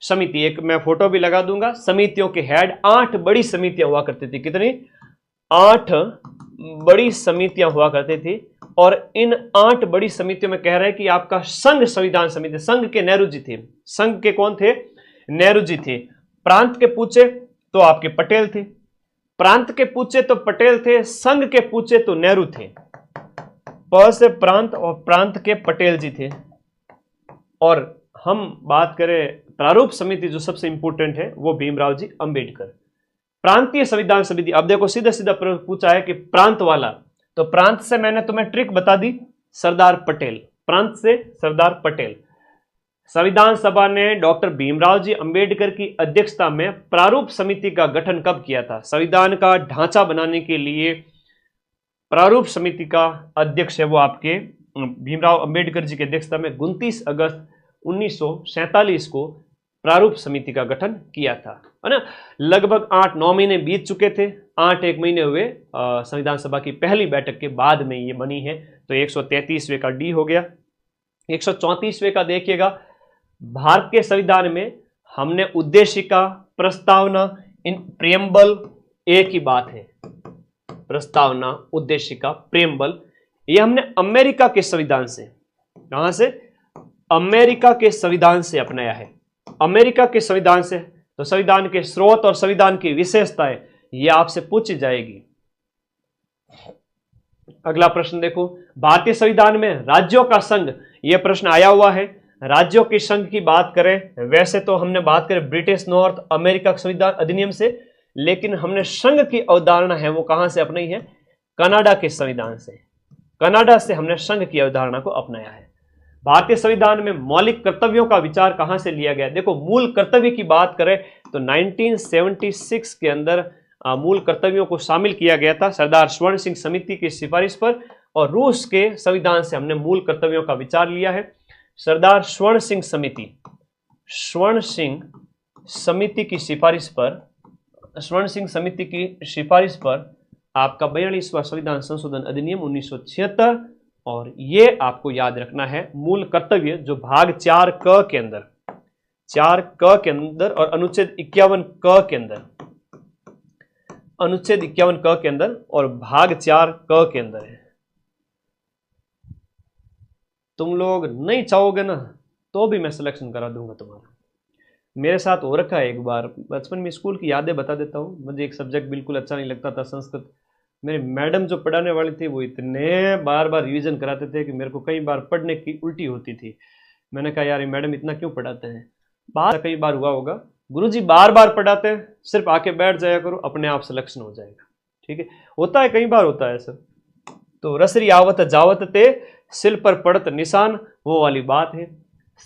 समिति, एक मैं फोटो भी लगा दूंगा, समितियों के हेड, 8 बड़ी समितियां हुआ करती थी। कितनी? 8 बड़ी समितियां हुआ करती थी। और इन 8 बड़ी समितियों में कह रहे हैं कि आपका संघ संविधान समिति, संघ के नेहरू जी थे। संघ के कौन थे? नेहरू जी थे। प्रांत के पूछे तो आपके पटेल थे, प्रांत के पूछे तो पटेल थे, संघ के पूछे तो नेहरू थे। प से प्रांत और प्रांत के पटेल जी थे। और हम बात करें प्रारूप समिति, जो सबसे इंपॉर्टेंट है, वो भीमराव जी अंबेडकर। प्रांतीय संविधान समिति, अब देखो सीधा सीधा पूछा है कि प्रांत वाला, तो प्रांत से मैंने तुम्हें ट्रिक बता दी, सरदार पटेल, प्रांत से सरदार पटेल। संविधान सभा ने डॉक्टर भीमराव जी अंबेडकर की अध्यक्षता में प्रारूप समिति का गठन कब किया था? संविधान का ढांचा बनाने के लिए प्रारूप समिति का अध्यक्ष है वो आपके भीमराव अंबेडकर जी की अध्यक्षता में 29 अगस्त 1947 को प्रारूप समिति का गठन किया था, है ना। लगभग 8-9 महीने बीत चुके थे, 8-1 महीने हुए संविधान सभा की पहली बैठक के बाद में ये बनी है। तो 133वें का डी हो गया। 134वें का देखिएगा, भारत के संविधान में हमने उद्देशिका, प्रस्तावना, इन प्रियम्बल एक ही बात है, प्रस्तावना, उद्देशिका, प्रियम्बल, ये हमने अमेरिका के संविधान से, कहां से? अमेरिका के संविधान से अपनाया है, अमेरिका के संविधान से। तो संविधान के स्रोत और संविधान की विशेषताएं ये आपसे पूछी जाएगी। अगला प्रश्न देखो, भारतीय संविधान में राज्यों का संघ, यह प्रश्न आया हुआ है। राज्यों के संघ की बात करें, वैसे तो हमने बात करें ब्रिटिश नॉर्थ अमेरिका संविधान अधिनियम से, लेकिन हमने संघ की अवधारणा है वो कहां से अपनाई है? कनाडा के संविधान से। कनाडा से हमने संघ की अवधारणा को अपनाया है। भारतीय संविधान में मौलिक कर्तव्यों का विचार कहां से लिया गया? देखो, मूल कर्तव्य की बात करें तो 1976 के अंदर मूल कर्तव्यों को शामिल किया गया था सरदार स्वर्ण सिंह समिति की सिफारिश पर, और रूस के संविधान से हमने मूल कर्तव्यों का विचार लिया है। सरदार स्वर्ण सिंह समिति, स्वर्ण सिंह समिति की सिफारिश पर, स्वर्ण सिंह समिति की सिफारिश पर आपका 42वां संविधान संशोधन अधिनियम 1976, और ये आपको याद रखना है मूल कर्तव्य, जो भाग 4 क के अंदर, 4 क के अंदर और अनुच्छेद 51 क के अंदर, अनुच्छेद 51 क के अंदर और भाग 4 क के अंदर है। तुम लोग नहीं चाहोगे ना तो भी मैं सिलेक्शन करा दूंगा तुम्हारा। मेरे साथ हो रखा है एक बार, बचपन में स्कूल की यादें बता देता हूँ। मुझे एक सब्जेक्ट बिल्कुल अच्छा नहीं लगता था, संस्कृत। मेरी मैडम जो पढ़ाने वाली थी वो इतने बार बार रिवीजन कराते थे कि मेरे को कई बार पढ़ने की उल्टी होती थी। मैंने कहा यार ये मैडम इतना क्यों पढ़ाते हैं। बात कई बार हुआ होगा, गुरुजी बार बार पढ़ाते हैं, सिर्फ आके बैठ जाया करो, अपने आप सिलेक्शन हो जाएगा। ठीक है, होता है, कई बार होता है सर। तो रसरी आवत जावत ते सिल पर पड़त निशान, वो वाली बात है।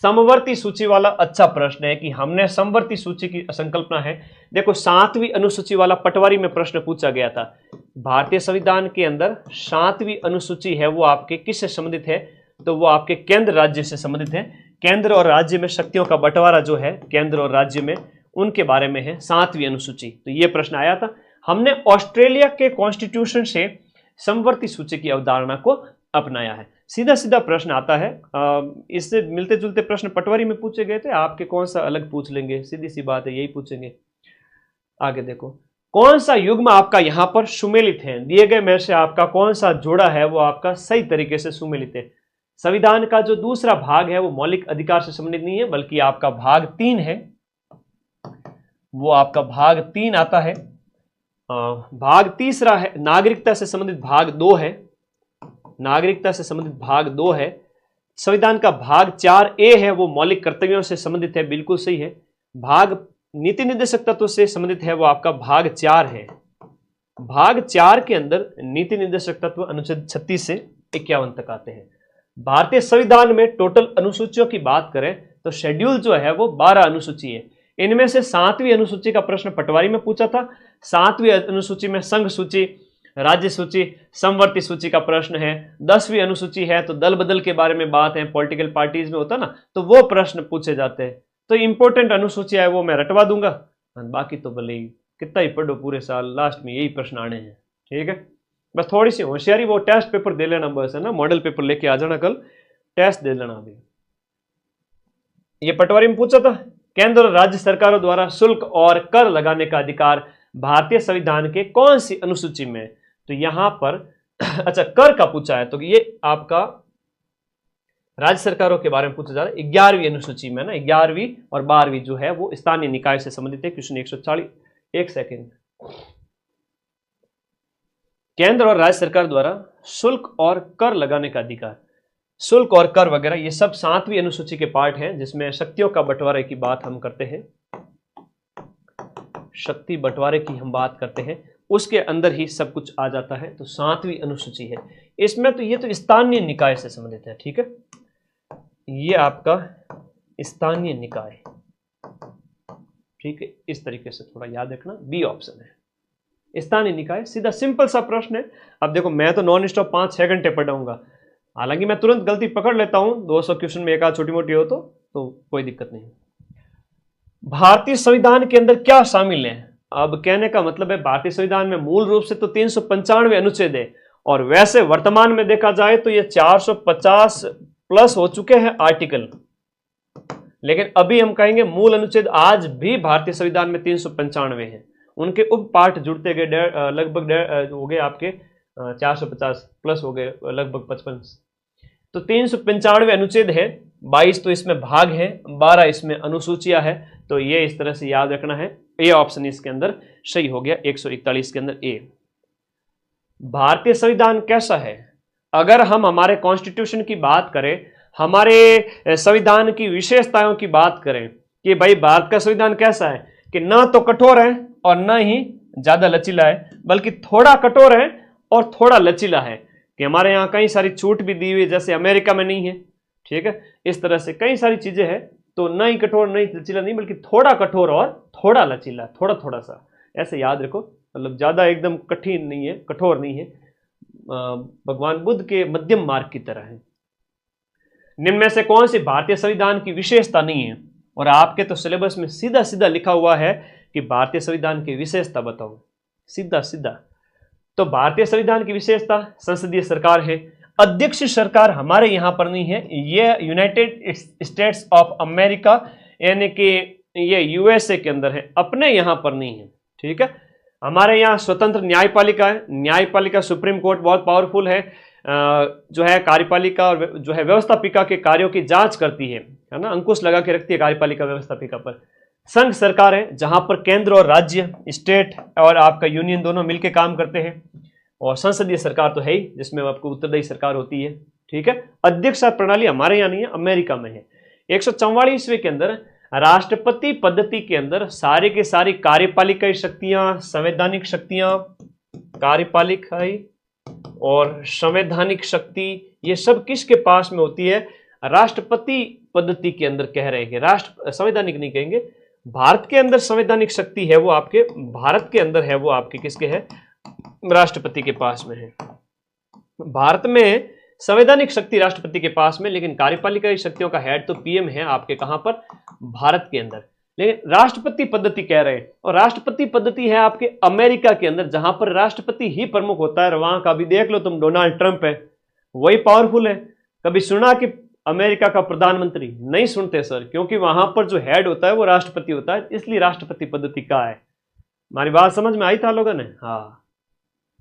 समवर्ती सूची वाला अच्छा प्रश्न है कि हमने समवर्ती सूची की संकल्पना है। देखो 7वीं अनुसूची वाला पटवारी में प्रश्न पूछा गया था। भारतीय संविधान के अंदर 7वीं अनुसूची है वो आपके किससे संबंधित है? तो वो आपके केंद्र राज्य से संबंधित है। केंद्र और राज्य में शक्तियों का बंटवारा जो है केंद्र और राज्य में, उनके बारे में है 7वीं अनुसूची। तो ये प्रश्न आया था। हमने ऑस्ट्रेलिया के कॉन्स्टिट्यूशन से समवर्ती सूची की अवधारणा को अपनाया है। सीधा सीधा प्रश्न आता है, इससे मिलते जुलते प्रश्न पटवारी में पूछे गए थे, आपके कौन सा अलग पूछ लेंगे, सीधी सी बात है, यही पूछेंगे। आगे देखो, कौन सा युग्म आपका यहां पर सुमेलित है? दिए गए में से आपका कौन सा जोड़ा है वो आपका सही तरीके से सुमेलित है? संविधान का जो दूसरा भाग है वो मौलिक अधिकार से संबंधित नहीं है, बल्कि आपका भाग 3 है, वो आपका भाग 3 आता है। भाग तीसरा है नागरिकता से संबंधित, भाग 2 है, नागरिकता से संबंधित भाग 2 है। संविधान का भाग 4A है, वो मौलिक कर्तव्यों से संबंधित है, बिल्कुल सही है। भाग नीति निर्देशक तत्व से संबंधित है, वो आपका भाग 4 है। भाग 4 के अंदर नीति निर्देशक तत्व अनुच्छेद 36 से 51 तक आते हैं। भारतीय संविधान में टोटल अनुसूचियों की बात करें तो शेड्यूल जो है वो 12 अनुसूची है। इनमें से 7वीं अनुसूची का प्रश्न पटवारी में पूछा था। 7वीं अनुसूची में संघ सूची, राज्य सूची, समवर्ती सूची का प्रश्न है। 10वीं अनुसूची है तो दल बदल के बारे में बात है, पॉलिटिकल पार्टीज में होता ना, तो वो प्रश्न पूछे जाते हैं। तो इंपॉर्टेंट अनुसूची है वो मैं रटवा दूंगा, बाकी तो भले कितना ही पढ़ो पूरे साल, लास्ट में यही प्रश्न आने हैं। ठीक है, बस थोड़ी सी होशियारी, वो टेस्ट पेपर दे लेना बस, है ना, मॉडल पेपर लेके आ जाना, कल टेस्ट दे लेना। अभी ये पटवारी में पूछा था, केंद्र और राज्य सरकारों द्वारा शुल्क और कर लगाने का अधिकार भारतीय संविधान के कौन सी अनुसूची में? तो यहां पर अच्छा, कर का पूछा है तो ये आपका राज्य सरकारों के बारे में पूछा जा रहा है 11वीं अनुसूची में ना, 11वीं और 12वीं जो है वो स्थानीय निकाय से संबंधित है। क्वेश्चन 140, एक सेकेंड। केंद्र और राज्य सरकार द्वारा शुल्क और कर लगाने का अधिकार, शुल्क और कर वगैरह ये सब 7वीं अनुसूची के पार्ट हैं, जिसमें शक्तियों का बंटवारे की बात हम करते हैं, शक्ति बंटवारे की हम बात करते हैं, उसके अंदर ही सब कुछ आ जाता है। तो 7वीं अनुसूची है इसमें। तो ये तो स्थानीय निकाय से संबंधित है, ठीक है, ये आपका स्थानीय निकाय, ठीक है, इस तरीके से थोड़ा याद रखना, बी ऑप्शन है स्थानीय निकाय। सीधा सिंपल सा प्रश्न है। अब देखो मैं तो नॉन स्टॉप 5-6 घंटे पढ़ाऊंगा, हालांकि मैं तुरंत गलती पकड़ लेता हूं, 200 क्वेश्चन में एक आध छोटी मोटी हो तो कोई दिक्कत नहीं। भारतीय संविधान के अंदर क्या शामिल है? अब कहने का मतलब है भारतीय संविधान में मूल रूप से तो 395 अनुच्छेद है, और वैसे वर्तमान में देखा जाए तो ये 450 प्लस हो चुके हैं आर्टिकल, लेकिन अभी हम कहेंगे मूल अनुच्छेद आज भी भारतीय संविधान में 395 हैं। उनके उप पाठ जुड़ते गए, लगभग हो गए आपके 450 प्लस हो गए, लगभग 55। तो 395 अनुच्छेद है, 22 तो इसमें भाग है, 12 इसमें अनुसूचियां है। तो ये इस तरह से याद रखना है। ए ऑप्शन इसके अंदर सही हो गया, 141 के अंदर ए। भारतीय संविधान कैसा है? अगर हम हमारे कॉन्स्टिट्यूशन की बात करें, हमारे संविधान की विशेषताओं की बात करें कि भाई भारत का संविधान कैसा है, कि ना तो कठोर है और ना ही ज्यादा लचीला है, बल्कि थोड़ा कठोर है और थोड़ा लचीला है, कि हमारे यहाँ कई सारी छूट भी दी हुई, जैसे अमेरिका में नहीं है, ठीक है। इस तरह से कई सारी चीजें हैं, तो ना ही कठोर ना ही लचीला नहीं, बल्कि थोड़ा कठोर और थोड़ा लचीला, थोड़ा थोड़ा सा, ऐसे याद रखो। मतलब ज्यादा एकदम कठिन नहीं है, कठोर नहीं है, भगवान बुद्ध के मध्यम मार्ग की तरह है। निम्न में से कौन सी भारतीय संविधान की विशेषता नहीं है? और आपके तो सिलेबस में सीधा सीधा लिखा हुआ है कि भारतीय संविधान की विशेषता बताओ, सीधा सीधा। तो भारतीय संविधान की विशेषता संसदीय सरकार है। अध्यक्ष सरकार हमारे यहां पर नहीं है, ये यूनाइटेड स्टेट्स ऑफ अमेरिका यानी कि ये यूएसए के अंदर है, अपने यहां पर नहीं है, ठीक है। हमारे यहाँ स्वतंत्र न्यायपालिका है, न्यायपालिका सुप्रीम कोर्ट बहुत पावरफुल है, जो है कार्यपालिका और जो है व्यवस्थापिका के कार्यों की जांच करती है ना, अंकुश लगा के रखती है कार्यपालिका व्यवस्थापिका पर। संघ सरकार है, जहां पर केंद्र और राज्य, स्टेट और आपका यूनियन दोनों मिलकर काम करते हैं। और संसदीय सरकार तो है ही, जिसमें आपको उत्तरदायी सरकार होती है, ठीक है। अध्यक्ष प्रणाली हमारे यहाँ नहीं है, अमेरिका में है। 144वें के अंदर राष्ट्रपति पद्धति के अंदर सारी की सारी कार्यपालिकाई शक्तियां, संवैधानिक शक्तियां, कार्यपालिकाई और संवैधानिक शक्ति, ये सब किसके पास में होती है? राष्ट्रपति पद्धति के अंदर कह रहे हैं, राष्ट्र संवैधानिक नहीं कहेंगे। भारत के अंदर संवैधानिक शक्ति है वो आपके, भारत के अंदर है वो आपके किसके है? राष्ट्रपति के पास में है। भारत में संवैधानिक शक्ति राष्ट्रपति के पास में, लेकिन कार्यपालिका शक्तियों का हेड तो पीएम है आपके, कहां पर? भारत के अंदर। लेकिन राष्ट्रपति पद्धति कह रहे हैं, और राष्ट्रपति पद्धति है आपके अमेरिका के अंदर, जहां पर राष्ट्रपति ही प्रमुख होता है। वहां का भी देख लो तुम, डोनाल्ड ट्रंप है, वही पावरफुल है। कभी सुना कि अमेरिका का प्रधानमंत्री? नहीं सुनते सर, क्योंकि वहां पर जो हेड होता है वो राष्ट्रपति होता है, इसलिए राष्ट्रपति पद्धति का है। हमारी बात समझ में आई था लोगों ने? हाँ।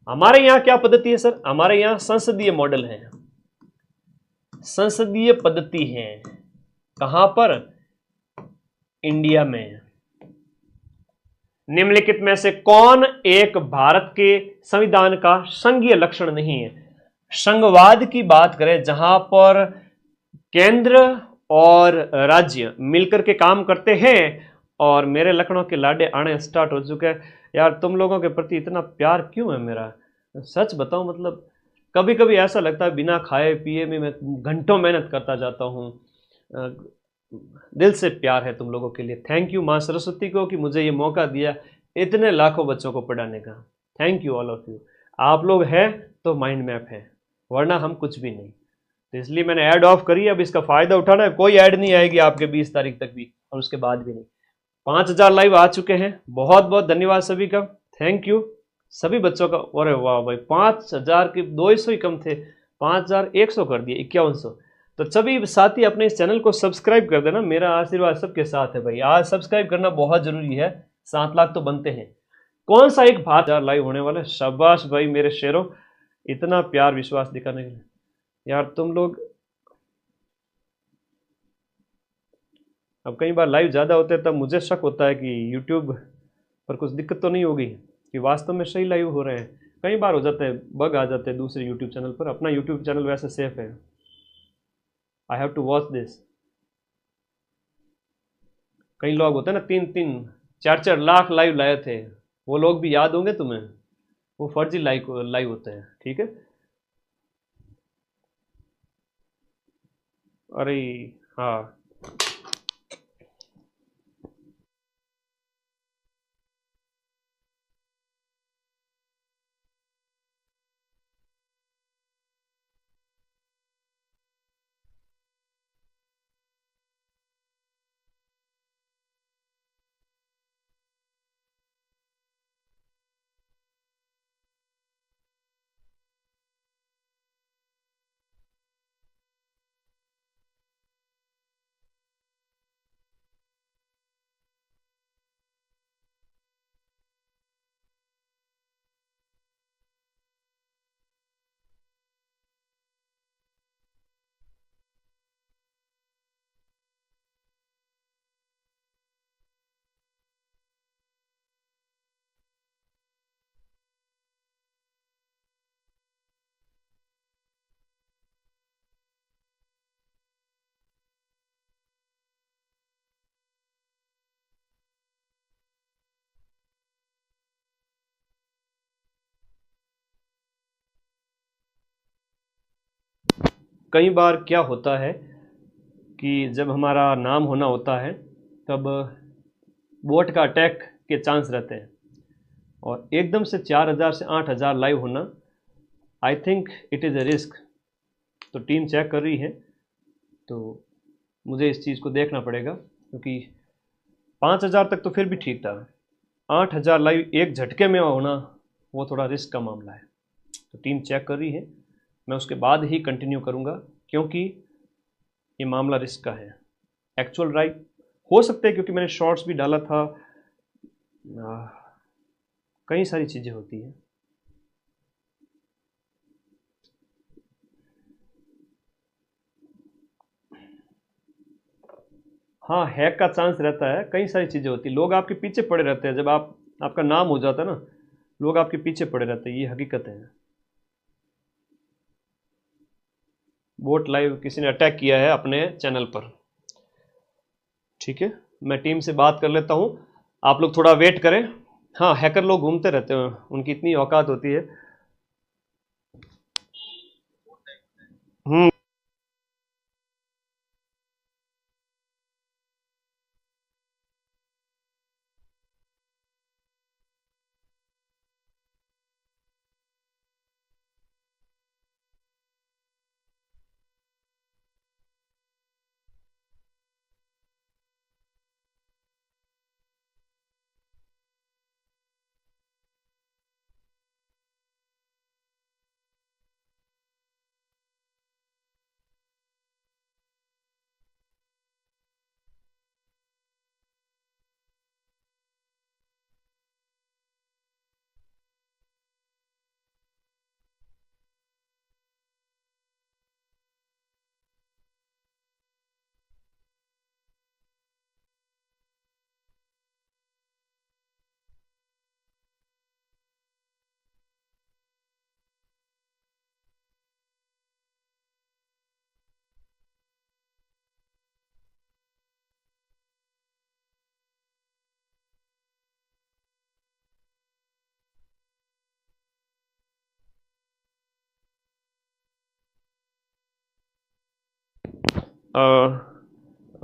हमारे यहाँ क्या पद्धति है सर? हमारे यहाँ संसदीय मॉडल है, संसदीय पद्धति है। कहां पर? इंडिया में। निम्नलिखित में से कौन एक भारत के संविधान का संघीय लक्षण नहीं है? संघवाद की बात करें, जहां पर केंद्र और राज्य मिलकर के काम करते हैं, और मेरे लखनऊ के लाडे आने स्टार्ट हो चुके हैं। यार तुम लोगों के प्रति इतना प्यार क्यों है मेरा? सच बताऊं, मतलब कभी कभी ऐसा लगता है बिना खाए पिए में मैं घंटों मेहनत करता जाता हूं। दिल से प्यार है तुम लोगों के लिए। थैंक यू माँ सरस्वती को कि मुझे ये मौका दिया इतने लाखों बच्चों को पढ़ाने का। Thank you all of you. आप लोग हैं तो माइंड मैप है, वरना हम कुछ भी नहीं। तो इसलिए मैंने ऐड ऑफ करी, अब इसका फायदा उठाना है। कोई ऐड नहीं आएगी आपके 20 तारीख तक भी, और उसके बाद भी नहीं। 5000 लाइव आ चुके हैं, बहुत बहुत धन्यवाद सभी का, थैंक यू सभी बच्चों का। अरे वाह भाई, 5000 के 200 ही कम थे, 5100 कर दिए, 5100। तो सभी साथी अपने इस चैनल को सब्सक्राइब कर देना, मेरा आशीर्वाद सबके साथ है भाई। आज सब्सक्राइब करना बहुत जरूरी है, 7 लाख तो बनते हैं। कौन सा एक भारत लाइव होने वाला है। शाबाश भाई मेरे शेरों, इतना प्यार विश्वास दिखाने के लिए। यार तुम लोग, अब कई बार लाइव ज़्यादा होते हैं तब मुझे शक होता है कि यूट्यूब पर कुछ दिक्कत तो नहीं होगी कि वास्तव में सही लाइव हो रहे हैं। कई बार हो जाते हैं, बग आ जाते हैं दूसरे यूट्यूब चैनल पर। अपना यूट्यूब चैनल वैसे सेफ है। I have to watch this. कई लोग होते हैं ना 3-3, 4-4 लाख लाइव लाए थे, वो लोग भी याद होंगे तुम्हें, वो फर्जी लाइव होते हैं, ठीक है। अरे हाँ, कई बार क्या होता है कि जब हमारा नाम होना होता है तब बोट का अटैक के चांस रहते हैं, और एकदम से 4,000 से 8,000 लाइव होना, I think it is a risk. तो टीम चेक कर रही है, तो मुझे इस चीज़ को देखना पड़ेगा, क्योंकि 5,000 तक तो फिर भी ठीक था, 8,000 लाइव एक झटके में होना वो थोड़ा रिस्क का मामला है। तो टीम चेक कर रही है, मैं उसके बाद ही कंटिन्यू करूँगा, क्योंकि ये मामला रिस्क का है। एक्चुअल राइट हो सकते हैं, क्योंकि मैंने शॉर्ट्स भी डाला था, कई सारी चीज़ें होती हैं। हाँ, हैक का चांस रहता है, कई सारी चीज़ें होती हैं, लोग आपके पीछे पड़े रहते हैं। जब आपका नाम हो जाता है ना, लोग आपके पीछे पड़े रहते हैं, ये हकीकत है। बोट लाइव किसी ने अटैक किया है अपने चैनल पर, ठीक है। मैं टीम से बात कर लेता हूँ, आप लोग थोड़ा वेट करें। हाँ, हैकर लोग घूमते रहते हैं, उनकी इतनी औकात होती है। हम्म।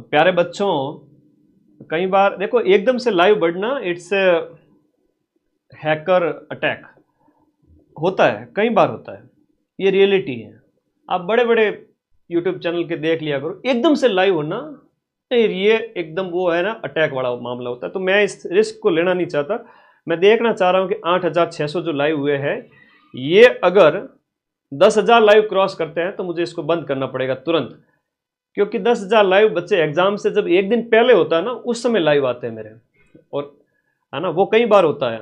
प्यारे बच्चों, कई बार देखो एकदम से लाइव बढ़ना, इट्स हैकर अटैक होता है, कई बार होता है, ये रियलिटी है। आप बड़े बड़े यूट्यूब चैनल के देख लिया करो, एकदम से लाइव होना ये एकदम वो है ना, अटैक वाला मामला होता है। तो मैं इस रिस्क को लेना नहीं चाहता। मैं देखना चाह रहा हूँ कि 8,600 जो लाइव हुए हैं, ये अगर 10,000 लाइव क्रॉस करते हैं तो मुझे इसको बंद करना पड़ेगा तुरंत। क्योंकि 10,000 लाइव बच्चे एग्जाम से जब एक दिन पहले होता है ना, उस समय लाइव आते हैं मेरे, और है ना, वो कई बार होता है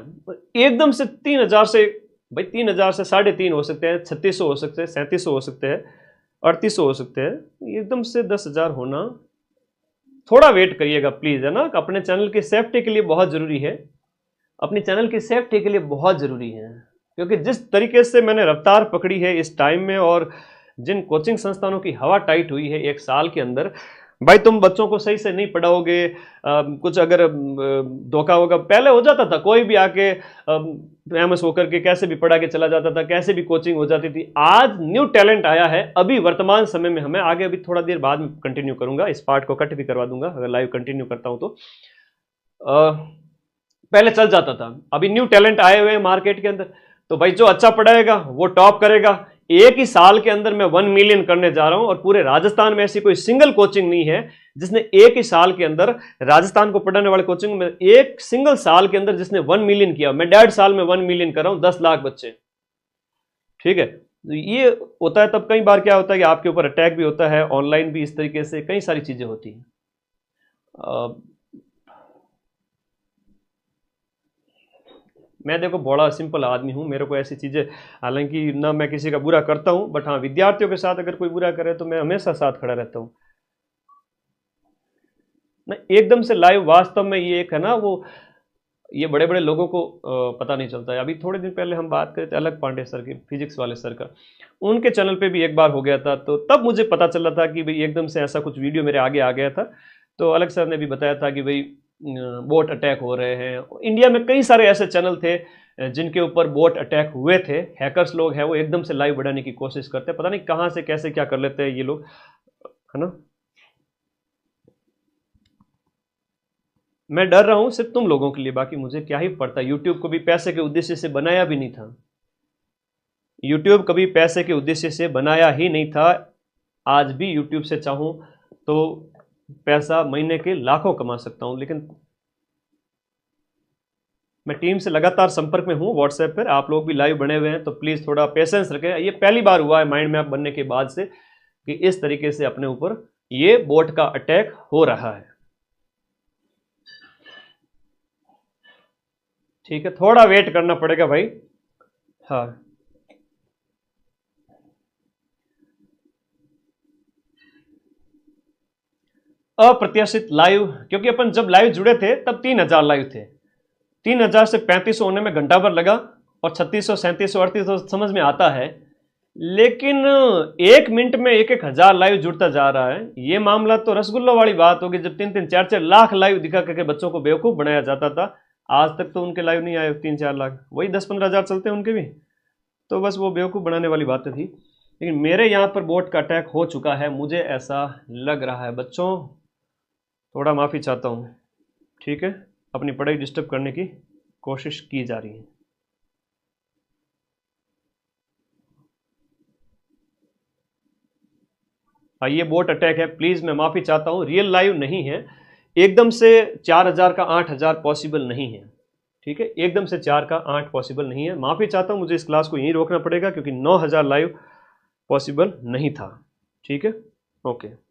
एकदम से 3,000 से, भाई 3,000 से 3.5 हो सकते हैं, 3600 हो सकते हैं, 3700 हो सकते हैं, 3800 हो सकते हैं, एकदम से 10,000 होना, थोड़ा वेट करिएगा प्लीज, है ना। अपने चैनल की सेफ्टी के लिए बहुत जरूरी है, अपनी चैनल की सेफ्टी के लिए बहुत जरूरी है, क्योंकि जिस तरीके से मैंने रफ्तार पकड़ी है इस टाइम में, और जिन कोचिंग संस्थानों की हवा टाइट हुई है एक साल के अंदर, भाई तुम बच्चों को सही से नहीं पढ़ाओगे, कुछ अगर धोखा होगा, पहले हो जाता था, कोई भी आके फेमस होकर के कैसे भी पढ़ा के चला जाता था, कैसे भी कोचिंग हो जाती थी। आज न्यू टैलेंट आया है अभी वर्तमान समय में, हमें आगे अभी थोड़ा देर बाद में कंटिन्यू करूंगा, इस पार्ट को कट भी करवा दूंगा अगर लाइव कंटिन्यू करता हूं तो। पहले चल जाता था, अभी न्यू टैलेंट आए हुए हैं मार्केट के अंदर, तो भाई जो अच्छा पढ़ाएगा वो टॉप करेगा। एक ही साल के अंदर मैं 1 मिलियन करने जा रहा हूं, और पूरे राजस्थान में ऐसी कोई सिंगल कोचिंग नहीं है जिसने एक ही साल के अंदर, राजस्थान को पढ़ाने वाले कोचिंग में एक सिंगल साल के अंदर जिसने 1 मिलियन किया। मैं 1.5 साल में 1 मिलियन कर रहा हूं, 10 लाख बच्चे, ठीक है। तो ये होता है, तब कई बार क्या होता है कि आपके ऊपर अटैक भी होता है, ऑनलाइन भी इस तरीके से कई सारी चीजें होती हैं। मैं देखो बड़ा सिंपल आदमी हूं, मेरे को ऐसी चीजें, हालांकि ना मैं किसी का बुरा करता हूं, बट हाँ विद्यार्थियों के साथ अगर कोई बुरा करे तो मैं हमेशा साथ खड़ा रहता हूं ना। एकदम से लाइव वास्तव में ये एक है ना, वो ये बड़े बड़े लोगों को पता नहीं चलता है। अभी थोड़े दिन पहले हम बात कर रहे थे अलग पांडे सर की, फिजिक्स वाले सर का, उनके चैनल पे भी एक बार हो गया था, तो तब मुझे पता चला था कि भाई एकदम से ऐसा कुछ वीडियो मेरे आगे आ गया था। तो अलग सर ने भी बताया था कि भाई बोट अटैक हो रहे हैं इंडिया में, कई सारे ऐसे चैनल थे जिनके ऊपर बोट अटैक हुए थे। हैकर्स लोग हैं, वो एकदम से लाइव बढ़ाने की कोशिश करते हैं, पता नहीं कहाँ से कैसे क्या कर लेते हैं ये लोग, है ना। मैं डर रहा हूं सिर्फ तुम लोगों के लिए, बाकी मुझे क्या ही पड़ता। यूट्यूब को भी पैसे के उद्देश्य से बनाया भी नहीं था, यूट्यूब कभी पैसे के उद्देश्य से बनाया ही नहीं था। आज भी यूट्यूब से चाहूं तो पैसा महीने के लाखों कमा सकता हूं, लेकिन मैं टीम से लगातार संपर्क में हूं व्हाट्सएप पर, आप लोग भी लाइव बने हुए हैं, तो प्लीज थोड़ा पेशेंस रखें। ये पहली बार हुआ है माइंड मैप बनने के बाद से कि इस तरीके से अपने ऊपर ये बोट का अटैक हो रहा है, ठीक है। थोड़ा वेट करना पड़ेगा भाई, हाँ। अप्रत्याशित लाइव, क्योंकि अपन जब लाइव जुड़े थे तब 3,000 लाइव थे, 3,000 से 3500 होने में घंटा भर लगा, और 3600, 3700, 3800 समझ में आता है, लेकिन 1 मिनट में 1,000 लाइव जुड़ता जा रहा है। ये मामला तो रसगुल्ला वाली बात होगी, जब 3-3, 4-4 लाख लाइव दिखा करके बच्चों को बेवकूफ बनाया जाता था। आज तक तो उनके लाइव नहीं आए 3-4 लाख, वही 10-15 हज़ार चलते हैं उनके भी, तो बस वो बेवकूफ बनाने वाली बातें थी। लेकिन मेरे यहाँ पर बोट का अटैक हो चुका है, मुझे ऐसा लग रहा है। बच्चों थोड़ा माफ़ी चाहता हूँ, ठीक है, अपनी पढ़ाई डिस्टर्ब करने की कोशिश की जा रही है। हाँ ये बोट अटैक है, प्लीज़ मैं माफ़ी चाहता हूँ, रियल लाइव नहीं है। एकदम से 4,000 का 8,000 पॉसिबल नहीं है, ठीक है, एकदम से 4 का 8 पॉसिबल नहीं है। माफ़ी चाहता हूँ, मुझे इस क्लास को यहीं रोकना पड़ेगा क्योंकि 9,000 लाइव पॉसिबल नहीं था, ठीक है, ओके।